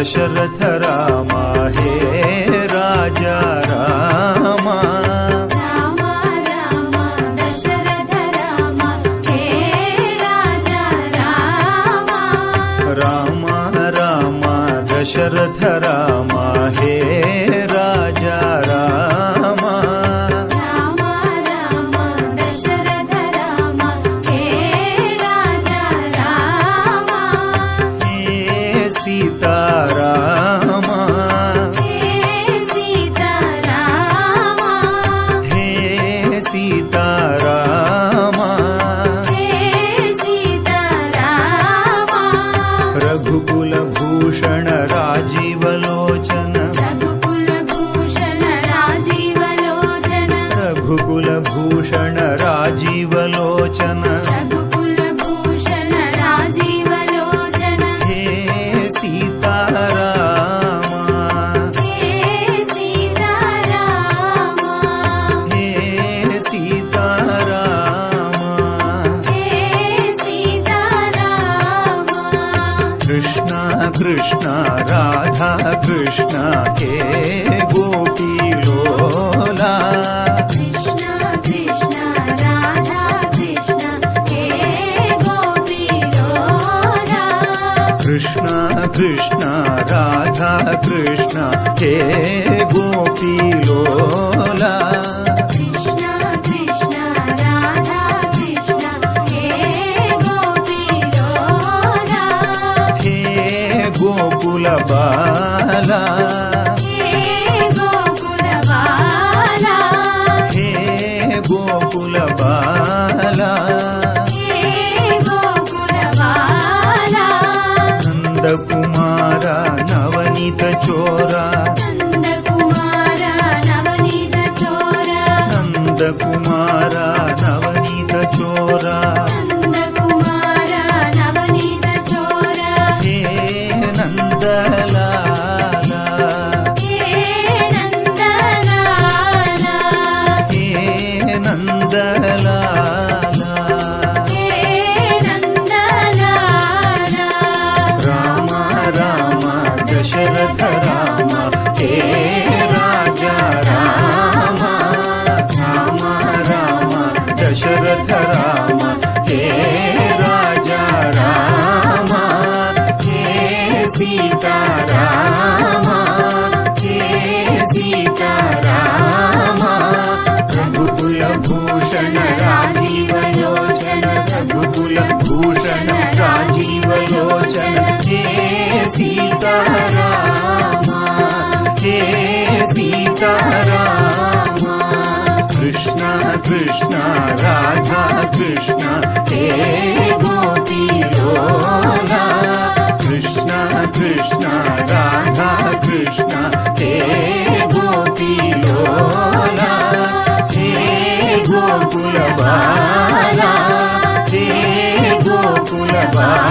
दशरथ राम हे राजा राम राम राम दशरथ राम हे राजा राम राम राम दशरथ राम हे राजा राम राम राम दशरथ राम हे राजा राम हे सीता राम हे सीता राम हे सीता राम हे सीता राम रघुकुल भूषण राजीव लोचन रघुकुल भूषण राजीव लोचन रघुकुल भूषण राजीव लोचन रघुकुल भूषण राजीव लोचन हे सीता राम हे सीता राम हे सीता राम हे सीता राम कृष्ण कृष्ण राधा कृष्ण हे गोपी लोला कृष्ण कृष्ण राधा कृष्ण हे गोपी लोला कृष्ण कृष्ण राधा कृष्ण हे गोपी लोला कृष्ण कृष्ण राधा कृष्ण हे गोपी लोला हे गोकुल बाला हे गोकुल बाला हे गोकुल बाला हे गोकुल बाला नंद कुमार नवनीत चोरा नंद कुमार नवनीत चोरा नंद कुमार नवनीत चोरा नंद कुमार नवनीत चोरा हे नंदलाला हे नंदलाला हे नंदलाला हे नंदलाला राम राम दशरथ राम हे राजा राम राम राम दशरथ राम हे राजा राम हे सीता राम हे सीता राम रघुकुल भूषण राजीव लोचन रघुकुल भूषण राजीव लोचन हे सीता राम हे सीता राम कृष्ण कृष्ण राधा कृष्ण हे गोपी लोला कृष्ण कृष्ण राधा कृष्ण हे गोपी लोला हे गोकुल बाला हे गोकुल बाला